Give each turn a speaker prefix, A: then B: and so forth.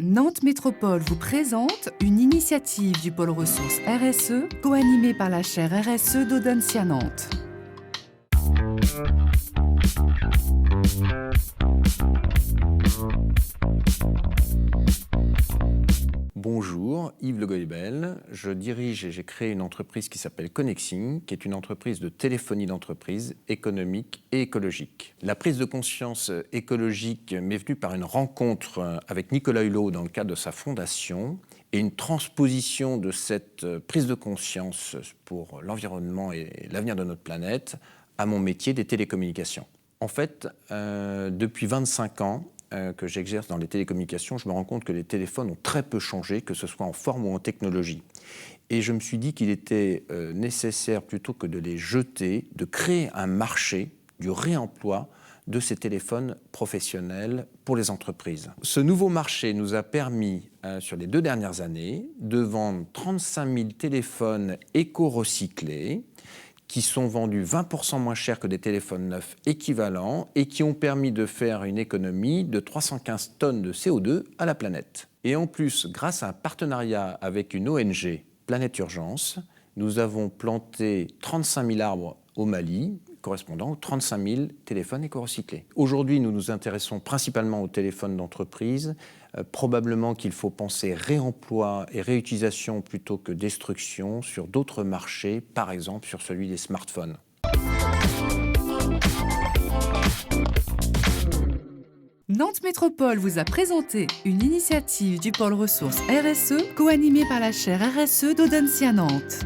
A: Nantes Métropole vous présente une initiative du pôle ressources RSE, co-animée par la chaire RSE d'Audencia Nantes.
B: Bonjour, Yves Le Goyebel. Je dirige et j'ai créé une entreprise qui s'appelle Connexing, qui est une entreprise de téléphonie d'entreprise économique et écologique. La prise de conscience écologique m'est venue par une rencontre avec Nicolas Hulot dans le cadre de sa fondation et une transposition de cette prise de conscience pour l'environnement et l'avenir de notre planète à mon métier des télécommunications. En fait, depuis 25 ans, que j'exerce dans les télécommunications, je me rends compte que les téléphones ont très peu changé, que ce soit en forme ou en technologie. Et je me suis dit qu'il était nécessaire, plutôt que de les jeter, de créer un marché du réemploi de ces téléphones professionnels pour les entreprises. Ce nouveau marché nous a permis, sur les 2 dernières années, de vendre 35 000 téléphones éco-recyclés, qui sont vendus 20% moins cher que des téléphones neufs équivalents et qui ont permis de faire une économie de 315 tonnes de CO2 à la planète. Et en plus, grâce à un partenariat avec une ONG, Planète Urgence, nous avons planté 35 000 arbres au Mali, correspondant aux 35 000 téléphones éco-recyclés. Aujourd'hui, nous nous intéressons principalement aux téléphones d'entreprise. Probablement qu'il faut penser réemploi et réutilisation plutôt que destruction sur d'autres marchés, par exemple sur celui des smartphones.
A: Nantes Métropole vous a présenté une initiative du pôle ressources RSE, co-animée par la chaire RSE d'Audencia Nantes.